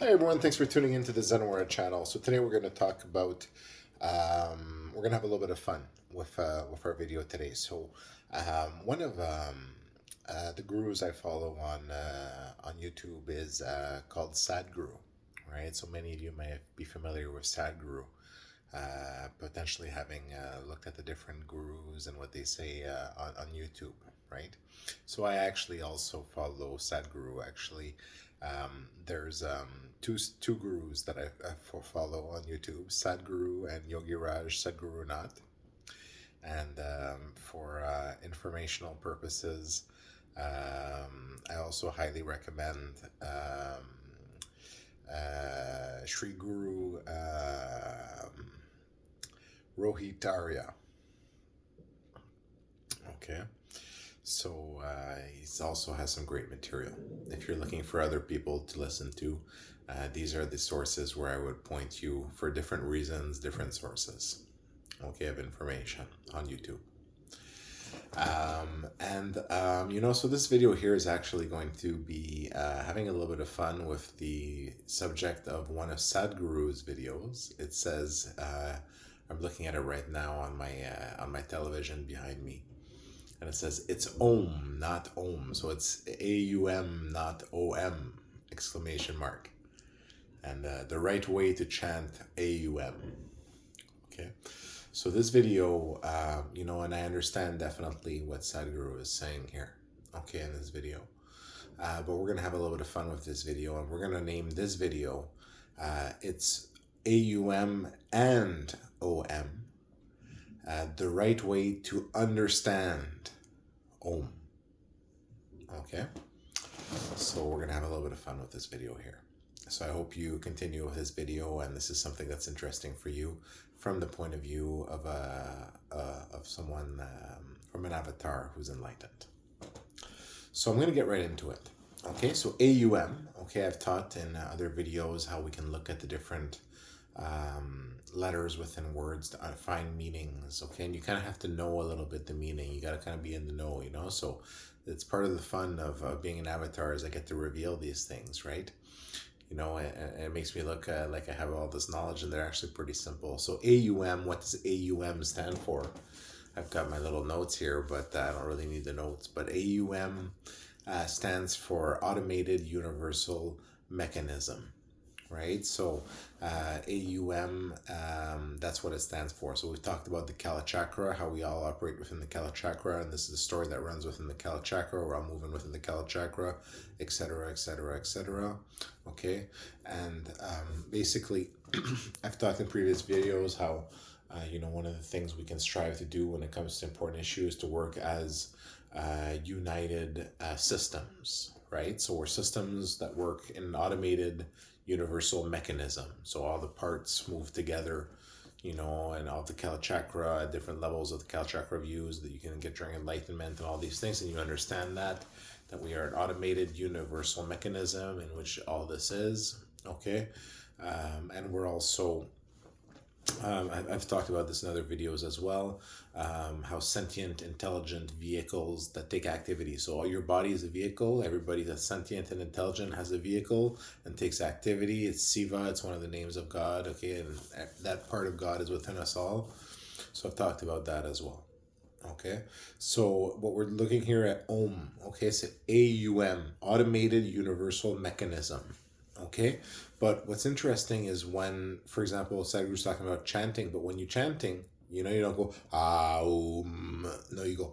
Hi everyone, thanks for tuning into the Zenware channel. So today we're going to talk about, we're going to have a little bit of fun with our video today. So one of the gurus I follow on YouTube is called Sadhguru, right? So many of you may be familiar with Sadhguru, potentially having looked at the different gurus and what they say on YouTube, right? So I actually also follow Sadhguru. Actually, there's two gurus that I follow on YouTube: Sadhguru and Yogi Raj Sadhguru Nath. And for informational purposes, I also highly recommend Sri Guru Rohit Arya. Okay. So he also has some great material. If you're looking for other people to listen to, these are the sources where I would point you for different reasons, different sources, okay, of information on YouTube. So this video here is actually going to be having a little bit of fun with the subject of one of Sadhguru's videos. It says, I'm looking at it right now on my television behind me. And it says, it's Om, not Om. So it's A-U-M, not O-M, exclamation mark. And the right way to chant A-U-M. Okay. So this video, and I understand definitely what Sadhguru is saying here, okay, in this video. But we're going to have a little bit of fun with this video, and we're going to name this video, it's A-U-M and O-M. The right way to understand Om. Okay, so we're gonna have a little bit of fun with this video here. So I hope you continue with this video, and this is something that's interesting for you from the point of view of someone from an avatar who's enlightened. So I'm gonna get right into it. Okay, so AUM. Okay, I've taught in other videos how we can look at the different letters within words to find meanings. Okay, and you kind of have to know a little bit the meaning. You got to kind of be in the know, so it's part of the fun of being an avatar is I get to reveal these things, right? And it makes me look like I have all this knowledge, and they're actually pretty simple. So AUM, what does AUM stand for? I've got my little notes here, but I don't really need the notes. But AUM stands for Automated Universal Mechanism, right? So AUM, that's what it stands for. So we've talked about the Kala Chakra, how we all operate within the Kala Chakra, and this is the story that runs within the Kala Chakra. We're all moving within the Kala Chakra, etc., etc., etc. Okay, and basically, I've talked in previous videos how one of the things we can strive to do when it comes to important issues to work as united systems, right? So we're systems that work in an automated universal mechanism. So all the parts move together, and all the Kala Chakra, different levels of the Kala Chakra views that you can get during enlightenment and all these things, and you understand that we are an automated universal mechanism in which all this is, okay? And we're also I've talked about this in other videos as well, how sentient, intelligent vehicles that take activity. So your body is a vehicle. Everybody that's sentient and intelligent has a vehicle and takes activity. It's Siva. It's one of the names of God. Okay, and that part of God is within us all. So I've talked about that as well. Okay, so what we're looking here at Om. Okay, so AUM, Automated Universal Mechanism. Okay, but what's interesting is when, for example, Sadhguru's talking about chanting, but when you're chanting, you don't go no, you go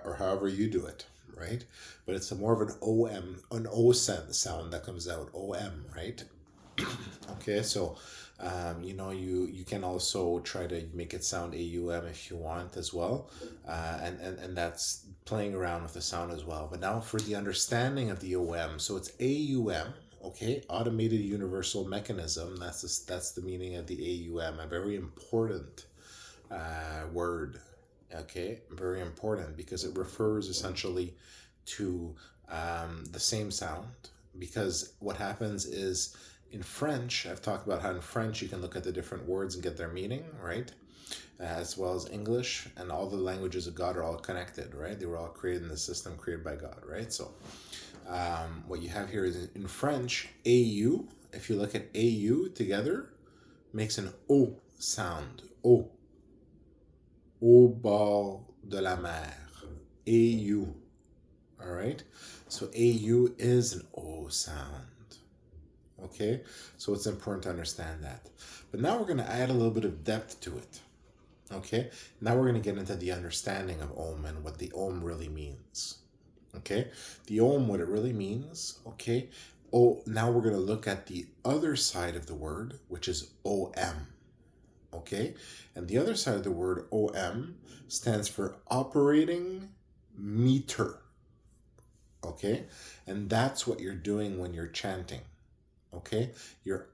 or however you do it, right? But it's more of an an O sound that comes out, OM, right? Okay, so you can also try to make it sound AUM if you want as well, and that's playing around with the sound as well. But now for the understanding of the OM, so it's AUM, okay, Automated Universal Mechanism. That's the meaning of the AUM, a very important word. Okay, very important because it refers essentially to the same sound. Because what happens is In French, I've talked about how in French you can look at the different words and get their meaning, right? As well as English, and all the languages of God are all connected, right? They were all created in the system created by God, right? So what you have here is in French, AU, if you look at AU together, makes an O sound. O. Au bord de la mer. AU. All right? So AU is an O sound. Okay? So it's important to understand that. But now we're going to add a little bit of depth to it. Okay? Now we're going to get into the understanding of Om and what the Om really means. Okay? The Om, what it really means, okay? Oh, now we're going to look at the other side of the word, which is OM. Okay? And the other side of the word OM stands for operating meter. Okay? And that's what you're doing when you're chanting. Okay?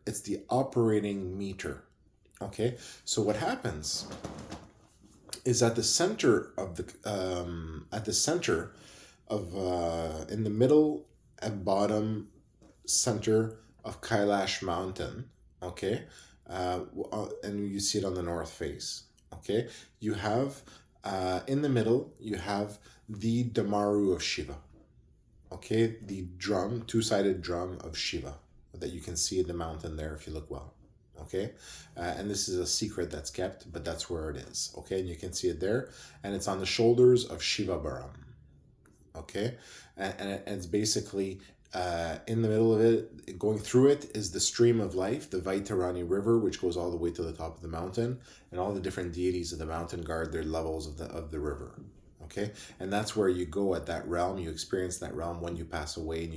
It's the operating meter. Okay? So what happens is at the center of in the middle and bottom center of Kailash Mountain, okay, and you see it on the north face, okay, you have in the middle you have the Damaru of Shiva, okay, the drum, two-sided drum of Shiva that you can see in the mountain there if you look well. Okay, and this is a secret that's kept, but that's where it is. Okay, and you can see it there, and it's on the shoulders of Shiva Baram. Okay, and it's basically in the middle of it, going through it is the stream of life, the Vaitarani River, which goes all the way to the top of the mountain, and all the different deities of the mountain guard their levels of the river. Okay, and that's where you go at that realm. You experience that realm when you pass away, and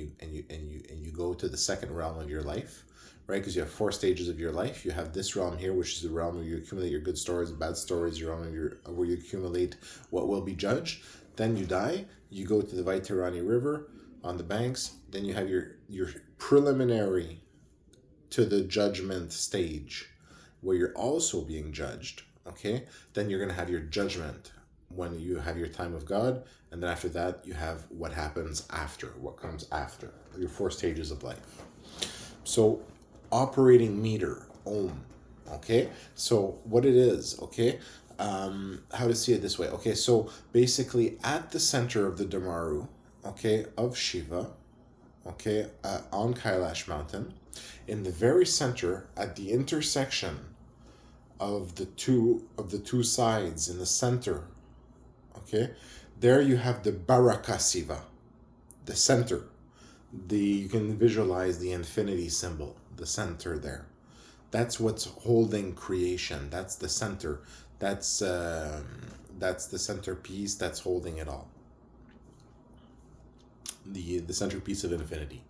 you go to the second realm of your life. Right, because you have 4 stages of your life. You have this realm here, which is the realm where you accumulate your good stories and bad stories, your realm where you accumulate what will be judged. Then you die, you go to the Vaitarani River on the banks, then you have your preliminary to the judgment stage, where you're also being judged, okay? Then you're going to have your judgment when you have your time of God, and then after that, you have what happens after, what comes after, your 4 stages of life. So, operating meter, Om, okay? So what it is, okay? How to see it this way, okay? So basically at the center of the Damaru, okay, of Shiva, okay, on Kailash Mountain, in the very center, at the intersection of the two sides in the center, okay, there you have the Baraka Siva, the center. You can visualize the infinity symbol, the center there. That's what's holding creation. That's the center. That's the centerpiece that's holding it all. The centerpiece of infinity.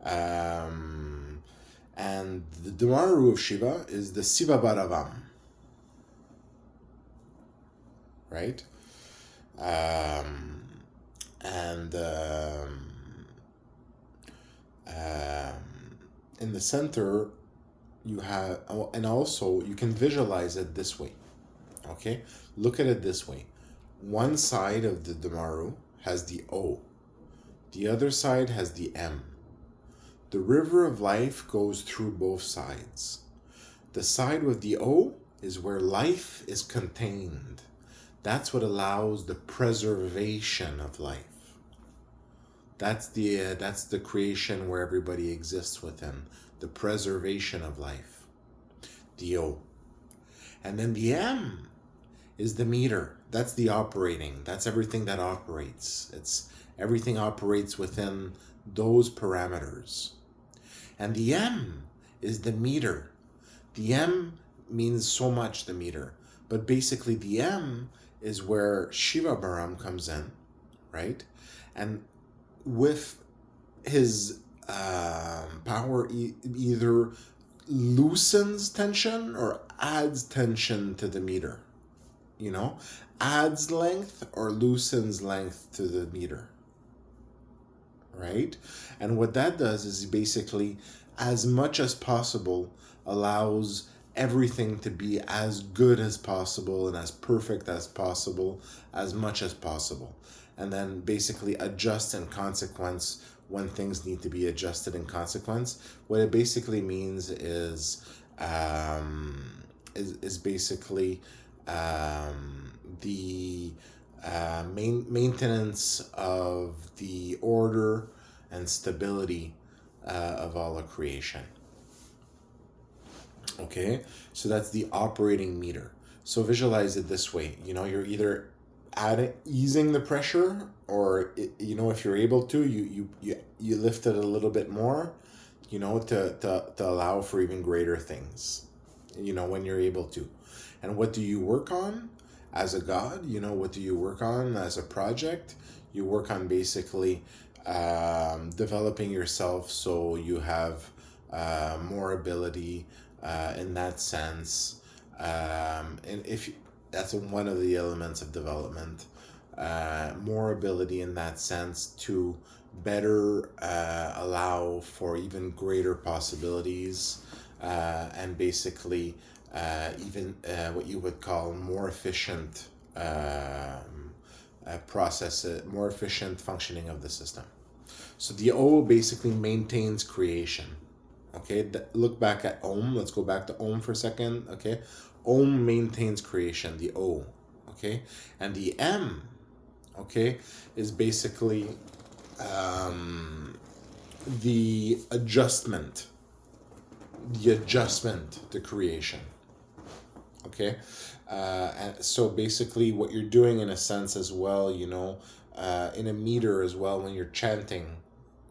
And the Damaru of Shiva is the Siva Bharavam. Right? In the center you have, and also you can visualize it this way, okay? Look at it this way. One side of the Damaru has the O, the other side has the M. The river of life goes through both sides. The side with the O is where life is contained. That's what allows the preservation of life. That's the creation where everybody exists within, the preservation of life, the O. And then the M is the meter. That's the operating. That's everything that operates. Everything operates within those parameters. And the M is the meter. The M means so much, the meter. But basically the M is where Shiva Baram comes in, right? And with his power, either loosens tension or adds tension to the meter. You know, adds length or loosens length to the meter. Right? And what that does is basically, as much as possible, allows everything to be as good as possible and as perfect as possible, as much as possible. And then basically adjust in consequence when things need to be adjusted in consequence. What it basically means is basically the maintenance of the order and stability of all of creation. Okay, so that's the operating meter. So visualize it this way. You're either easing the pressure, or if you're able to, you lift it a little bit more, to allow for even greater things, when you're able to. And what do you work on as a god? What do you work on as a project? You work on basically developing yourself so you have more ability in that sense. And if that's one of the elements of development, more ability in that sense to better allow for even greater possibilities, and basically even what you would call more efficient more efficient functioning of the system. So the O basically maintains creation. Okay, look back at Om. Let's go back to Om for a second. Okay, Om maintains creation, the O. Okay, and the M, okay, is basically the adjustment to creation. Okay, and so basically what you're doing in a sense as well, in a meter as well, when you're chanting,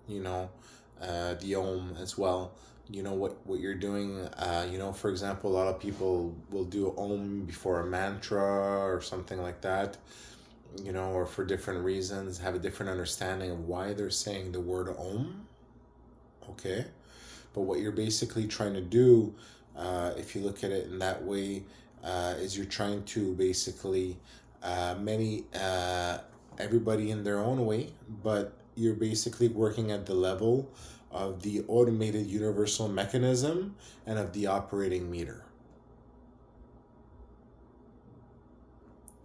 the Om as well, what you're doing, for example, a lot of people will do Om before a mantra or something like that, or for different reasons, have a different understanding of why they're saying the word Om. Okay, but what you're basically trying to do, if you look at it in that way, is you're trying to basically everybody in their own way, but you're basically working at the level of the automated universal mechanism and of the operating meter.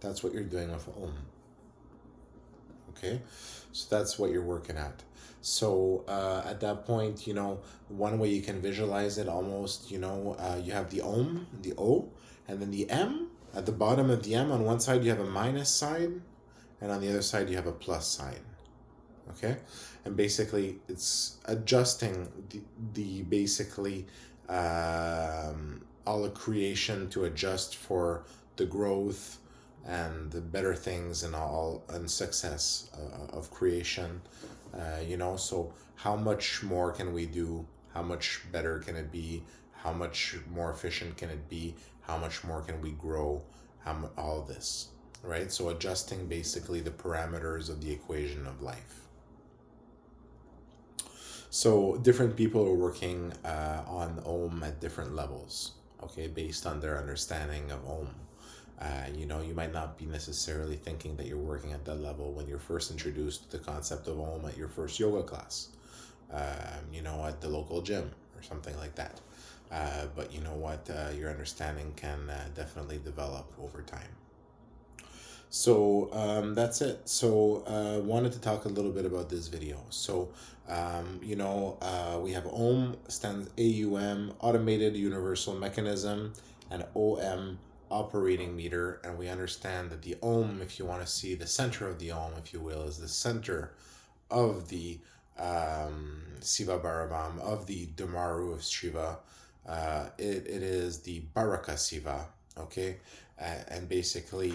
That's what you're doing with Om. Okay, so that's what you're working at. So at that point, one way you can visualize it almost, you have the Om, the O, and then the M. At the bottom of the M, on one side you have a minus sign, and on the other side you have a plus sign. Okay, and basically it's adjusting the basically all the creation to adjust for the growth and the better things and success of creation. So how much more can we do? How much better can it be? How much more efficient can it be? How much more can we grow? All this, right? So adjusting basically the parameters of the equation of life. So different people are working on Om at different levels, okay, based on their understanding of Om. You might not be necessarily thinking that you're working at that level when you're first introduced to the concept of Om at your first yoga class, at the local gym or something like that. But you know what? Your understanding can definitely develop over time. So that's it. So wanted to talk a little bit about this video. So we have Om, stands AUM, automated universal mechanism, and OM, operating meter. And we understand that the Om, if you want to see the center of the Om, if you will, is the center of the Siva Bharavam, of the Damaru of Shiva. It is the Baraka Siva, okay? And basically,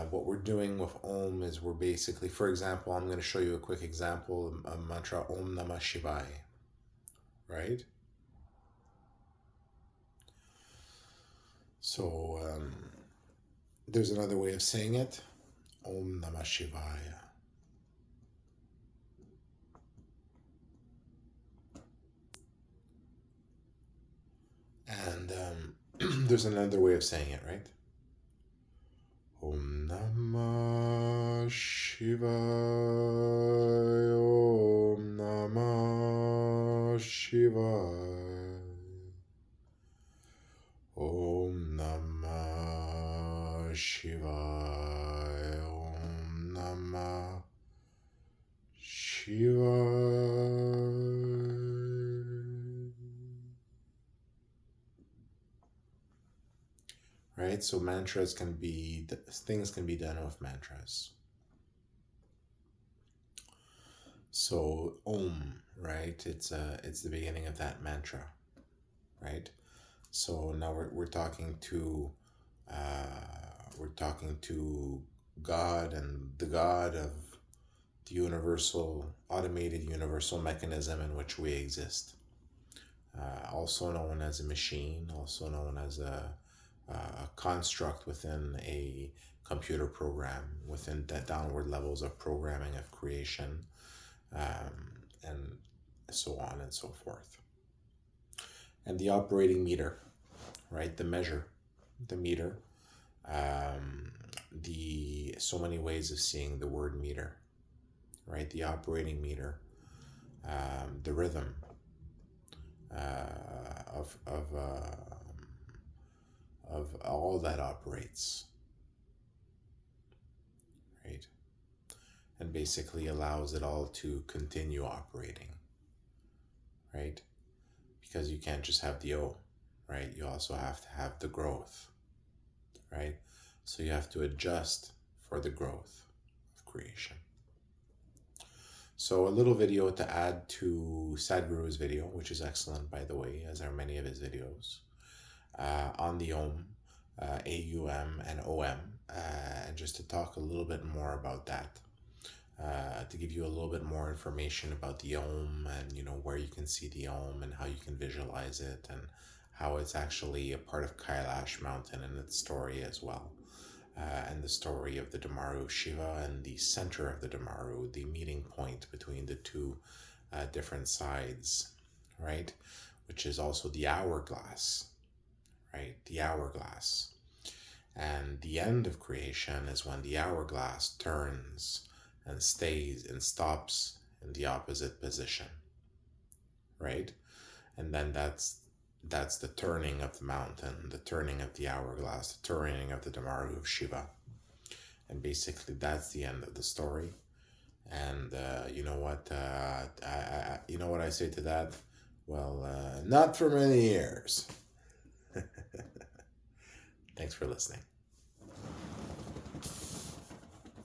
what we're doing with Om is we're basically, for example, I'm going to show you a quick example of mantra Om Namah Shivaya, right? So there's another way of saying it, Om Namah Shivaya. And there's another way of saying it, right? Om Namah Shivaya, Om Namah Shivaya, Om Namah Shivaya, Om Namah Shivaya. right? So mantras can be, things can be done with mantras. So Om, right? It's the beginning of that mantra, right? So now we're talking to God, and the God of the universal, automated universal mechanism in which we exist, also known as a machine, also known as a construct within a computer program, within the downward levels of programming of creation, and so on and so forth. And the operating meter, right? The measure, the meter, the so many ways of seeing the word meter, right? The operating meter, the rhythm of all that operates, right? And basically allows it all to continue operating, right? Because you can't just have the O, right? You also have to have the growth, right? So you have to adjust for the growth of creation. So a little video to add to Sadhguru's video, which is excellent, by the way, as are many of his videos, on the Om, AUM and OM, and just to talk a little bit more about that, to give you a little bit more information about the Om, and where you can see the Om and how you can visualize it, and how it's actually a part of Kailash Mountain and its story as well. And the story of the Dhamaru Shiva, and the center of the Dhamaru, the meeting point between the two different sides, right? Which is also the hourglass, right? The hourglass. And the end of creation is when the hourglass turns and stays and stops in the opposite position, right? And then that's the turning of the mountain, the turning of the hourglass, the turning of the Dhamaru of Shiva. And basically that's the end of the story. And you know what I say to that? Well, not for many years. Thanks for listening.